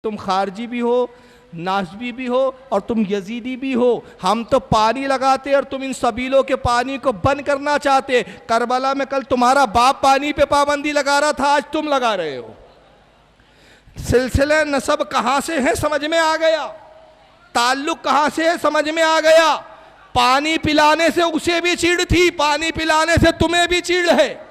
तुम खारजी भी हो, नासबी भी हो और तुम यजीदी भी हो। हम तो पानी लगाते और तुम इन सबीलों के पानी को बंद करना चाहते। करबला में कल तुम्हारा बाप पानी पे पाबंदी लगा रहा था, आज तुम लगा रहे हो। सिलसिले नसब कहां से है समझ में आ गया, ताल्लुक कहां से है समझ में आ गया। पानी पिलाने से उसे भी चिढ़ थी, पानी पिलाने से तुम्हें भी चिढ़ है।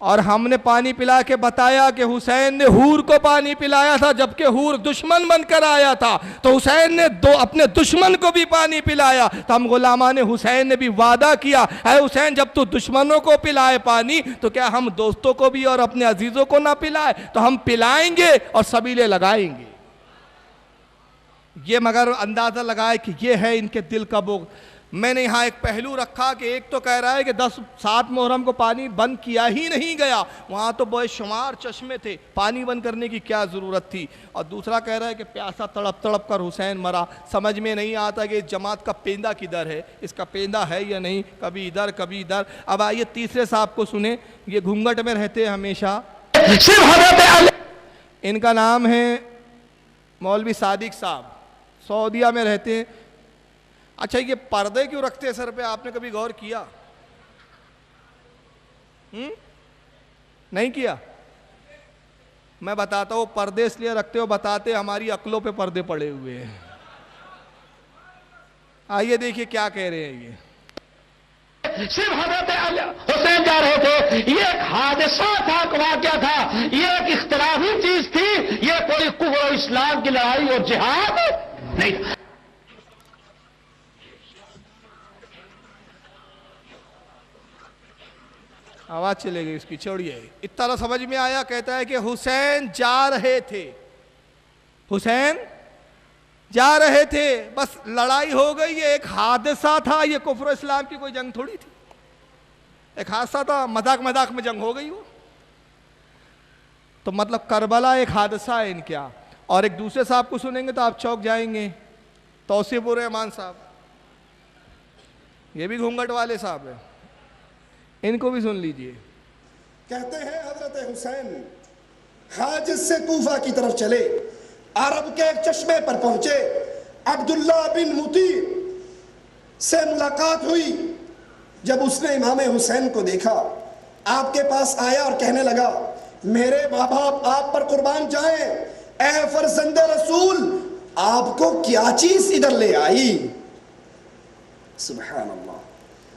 और हमने पानी पिला के बताया कि हुसैन ने हूर को पानी पिलाया था, जबकि हूर दुश्मन बनकर आया था, तो हुसैन ने अपने दुश्मन को भी पानी पिलाया। तो हम गुलामान हुसैन ने भी वादा किया, है हुसैन जब तू दुश्मनों को पिलाए पानी, तो क्या हम दोस्तों को भी और अपने अजीजों को ना पिलाए? तो हम पिलाएंगे और सबीले लगाएंगे। ये मगर अंदाजा लगाए कि ये है इनके दिल का बोझ। मैंने यहाँ एक पहलू रखा कि एक तो कह रहा है कि 7 मुहर्रम को पानी बंद किया ही नहीं गया, वहाँ तो बेशुमार चश्मे थे, पानी बंद करने की क्या ज़रूरत थी। और दूसरा कह रहा है कि प्यासा तड़प तड़प कर हुसैन मरा। समझ में नहीं आता कि इस जमात का पेंदा किधर है, इसका पेंदा है या नहीं, कभी इधर कभी इधर। अब आइए तीसरे साहब को सुने, ये घूंघट में रहते हैं हमेशा, इनका नाम है मौलवी सादिक साहब, सऊदीया में रहते हैं। अच्छा, ये पर्दे क्यों रखते हैं सर पे, आपने कभी गौर किया? नहीं किया? मैं बताता हूँ, पर्दे इसलिए रखते हो, बताते हमारी अक्लों पे पर्दे पड़े हुए हैं। आइए देखिए क्या कह रहे हैं ये। सिर्फ हजरत हुसैन जा रहे थे, ये एक हादसा था, वाकया था, ये एक इख्तिलाफी चीज थी, ये कोई कुफ्र और इस्लाम की लड़ाई और जिहाद नहीं था। आवाज चले गई इसकी, छोड़िए। इतना समझ में आया। कहता है कि हुसैन जा रहे थे, हुसैन जा रहे थे, बस लड़ाई हो गई, ये एक हादसा था, ये कुफ्र इस्लाम की कोई जंग थोड़ी थी, एक हादसा था, मजाक मजाक में जंग हो गई वो। तो मतलब करबला एक हादसा है इनके यहाँ। और एक दूसरे साहब को सुनेंगे तो आप चौंक जाएंगे, तौसीफुर रहमान साहब, ये भी घूंघट वाले साहब है, इनको भी सुन लीजिए। कहते हैं हजरत हुसैन हाजिज से कूफा की तरफ चले, अरब के एक चश्मे पर पहुंचे, अब्दुल्ला बिन मुती से मुलाकात हुई। जब उसने इमाम हुसैन को देखा, आपके पास आया और कहने लगा, मेरे माँ बाप आप पर कुर्बान जाएं, ए फर्जंदे रसूल, आपको क्या चीज इधर ले आई? सुभान अल्लाह।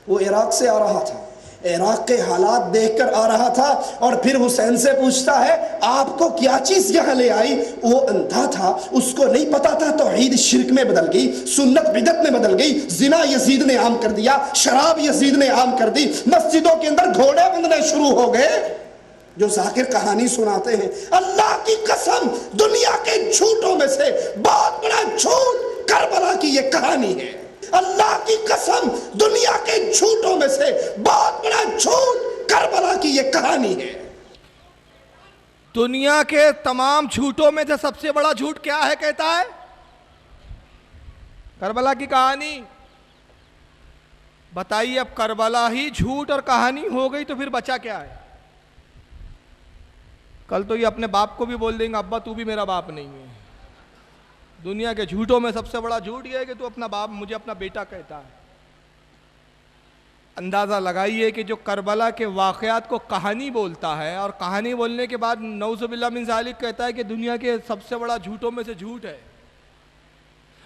वो इराक से आ रहा था, इराक के हालात देखकर आ रहा था, और फिर हुसैन से पूछता है आपको क्या चीज यहां ले आई? वो अंधा था, उसको नहीं पता था तौहीद शिर्क में बदल गई, सुन्नत बिदअत में बदल गई, जिना यजीद ने आम कर दिया, शराब यजीद ने आम कर दी, मस्जिदों के अंदर घोड़े बंधने शुरू हो गए। जो जाकिर कहानी सुनाते हैं, अल्लाह की कसम दुनिया के झूठों में से बहुत बड़ा झूठ करबला की ये कहानी है। अल्लाह की कसम दुनिया के झूठों में से बहुत बड़ा झूठ करबला की ये कहानी है। दुनिया के तमाम झूठों में से सबसे बड़ा झूठ क्या है? कहता है करबला की कहानी। बताइए, अब करबला ही झूठ और कहानी हो गई तो फिर बचा क्या है? कल तो ये अपने बाप को भी बोल देंगे, अब्बा तू भी मेरा बाप नहीं है। दुनिया के झूठों में सबसे बड़ा झूठ यह है कि तू अपना बाप, मुझे अपना बेटा कहता है। अंदाज़ा लगाइए कि जो करबला के वाक़यात को कहानी बोलता है, और कहानी बोलने के बाद नऊज़ुबिल्लाह मिन ज़ालिक कहता है कि दुनिया के सबसे बड़ा झूठों में से झूठ है।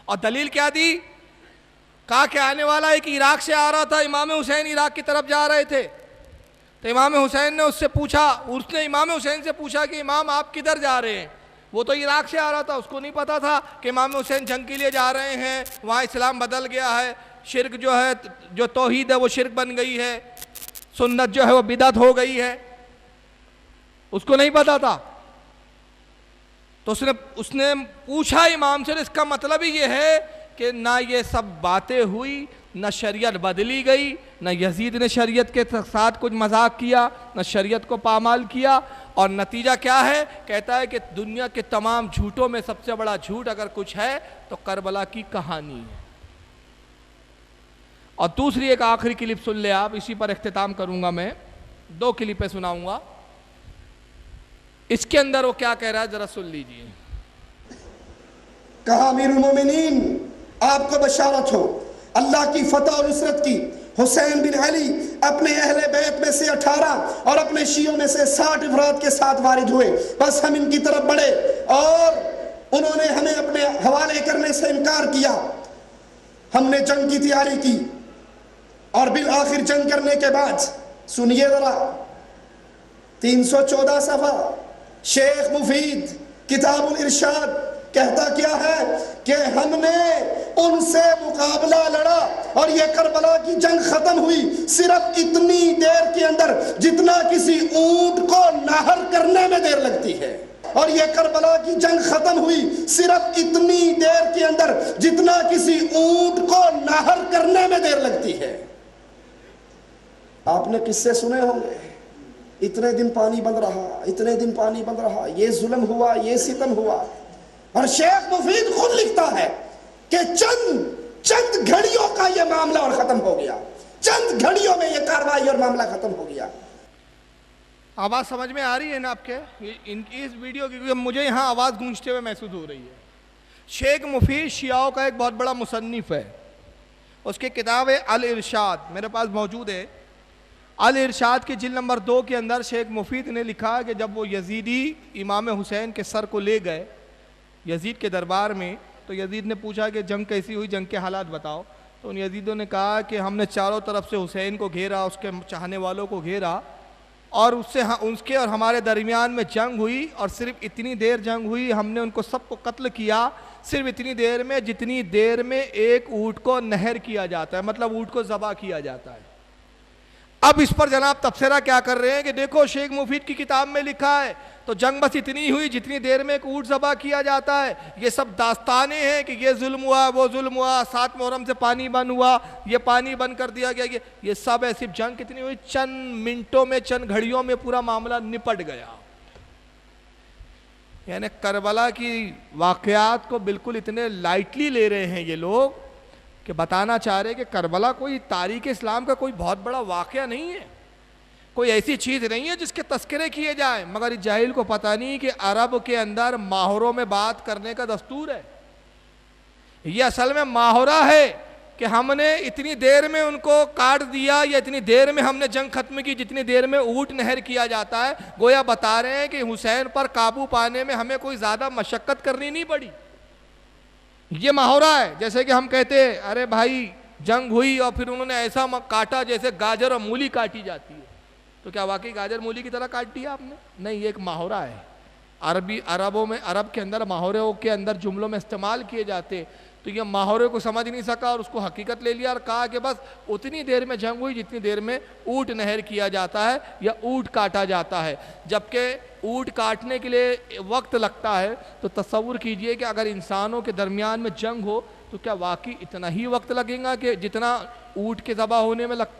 और दलील क्या दी? कहा कि आने वाला एक इराक से आ रहा था, इमाम हुसैन इराक की तरफ जा रहे थे, तो इमाम हुसैन ने उससे पूछा, उसने इमाम हुसैन से पूछा कि इमाम आप किधर जा रहे हैं? वो तो इराक से आ रहा था, उसको नहीं पता था कि इमाम हुसैन जंग के लिए जा रहे हैं, वहाँ इस्लाम बदल गया है, शिर्क जो है, जो तौहीद है वो शिर्क बन गई है, सुन्नत जो है वो बिदअत हो गई है, उसको नहीं पता था। तो उसने पूछा इमाम से, इसका मतलब ही ये है कि ना ये सब बातें हुई, न शरीयत बदली गई, न यजीद ने शरीयत के साथ कुछ मजाक किया, न शरीयत को पामाल किया, और नतीजा क्या है? कहता है कि दुनिया के तमाम झूठों में सबसे बड़ा झूठ अगर कुछ है तो करबला की कहानी है। और दूसरी एक आखिरी क्लिप सुन ले आप, इसी पर इख्तिताम करूंगा मैं, 2 क्लिपें सुनाऊंगा। इसके अंदर वो क्या कह रहा है जरा सुन लीजिए। कहा अमीरुल मोमिनीन आपको बशारत हो अल्लाह की फतह और नुसरत की। हुसैन बिन अली अपने अहले बैत में से 18 और अपने शियों में से 60 अफराद के साथ वारिद हुए। बस हम इनकी तरफ बढ़े और उन्होंने हमें अपने हवाले करने से इनकार किया। हमने जंग की तैयारी की और बिल आखिर जंग करने के बाद सुनिए जरा 314 सफ़ा शेख मुफीद किताबुल इरशाद कहता क्या है कि हमने उनसे मुकाबला लड़ा और ये करबला की जंग खत्म हुई सिर्फ इतनी देर के अंदर जितना किसी ऊंट को नहर करने में देर लगती है। और ये करबला की जंग खत्म हुई सिर्फ इतनी देर के अंदर जितना किसी ऊंट को नहर करने में देर लगती है। आपने किस्से सुने होंगे, इतने दिन पानी बंद रहा, इतने दिन पानी बंद रहा, ये जुल्म हुआ, ये सितम हुआ। और शेख मुफीद खुद लिखता है कि चंद घड़ियों का यह मामला और खत्म हो गया, चंद घड़ियों में यह कार्रवाई और मामला खत्म हो गया। आवाज़ समझ में आ रही है ना आपके इनकी इस वीडियो की? क्योंकि मुझे यहाँ आवाज़ गूंजते हुए महसूस हो रही है। शेख मुफीद शियाओं का एक बहुत बड़ा मुसन्निफ है, उसकी किताब है अल इरशाद, मेरे पास मौजूद है। अल इरशाद की जिल्द नंबर 2 के अंदर शेख मुफीद ने लिखा कि जब वो यजीदी इमाम हुसैन के सर को ले गए यजीद के दरबार में, तो यजीद ने पूछा कि जंग कैसी हुई, जंग के हालात बताओ। तो उन यजीदों ने कहा कि हमने चारों तरफ से हुसैन को घेरा, उसके चाहने वालों को घेरा और उसके और हमारे दरमियान में जंग हुई और सिर्फ इतनी देर जंग हुई, हमने उनको सबको कत्ल किया सिर्फ इतनी देर में जितनी देर में एक ऊँट को नहर किया जाता है, मतलब ऊँट को ज़बा किया जाता है। अब इस पर जनाब तबसरा क्या कर रहे हैं कि देखो शेख मुफीद की किताब में लिखा है तो जंग बस इतनी हुई जितनी देर में एक ऊँट ज़बा किया जाता है। ये सब दास्तानें हैं कि ये जुल्म हुआ, वो जुल्म हुआ, 7 मुहर्रम से पानी बंद हुआ, ये पानी बंद कर दिया गया, ये सब है। सिर्फ जंग कितनी हुई, चंद मिनटों में, चंद घड़ियों में पूरा मामला निपट गया। यानी करबला की वाक़यात को बिल्कुल इतने लाइटली ले रहे हैं ये लोग कि बताना चाह रहे हैं कि करबला कोई तारीख़ इस्लाम का कोई बहुत बड़ा वाक़या नहीं है, कोई ऐसी चीज़ नहीं है जिसके तस्करे किए जाए। मगर इस जाहिल को पता नहीं कि अरब के अंदर माहौरों में बात करने का दस्तूर है। ये असल में माहौरा है कि हमने इतनी देर में उनको काट दिया या इतनी देर में हमने जंग खत्म की जितनी देर में ऊँट नहर किया जाता है। गोया बता रहे हैं कि हुसैन पर काबू पाने में हमें कोई ज़्यादा मशक्क़त करनी नहीं पड़ी। ये माहौरा है। जैसे कि हम कहते हैं अरे भाई जंग हुई और फिर उन्होंने ऐसा काटा जैसे गाजर और मूली काटी जाती है, तो क्या वाकई गाजर मूली की तरह काट दिया आपने? नहीं, ये एक माहौरा है। अरब के अंदर माहौरों के अंदर जुमलों में इस्तेमाल किए जाते, तो ये माहौरे को समझ नहीं सका और उसको हकीकत ले लिया और कहा कि बस उतनी देर में जंग हुई जितनी देर में ऊँट नहर किया जाता है या ऊँट काटा जाता है। जबकि ऊँट काटने के लिए वक्त लगता है, तो तसव्वुर कीजिए कि अगर इंसानों के दरमियान में जंग हो तो क्या वाकई इतना ही वक्त लगेगा कि जितना ऊँट के ज़बा होने में लगता है?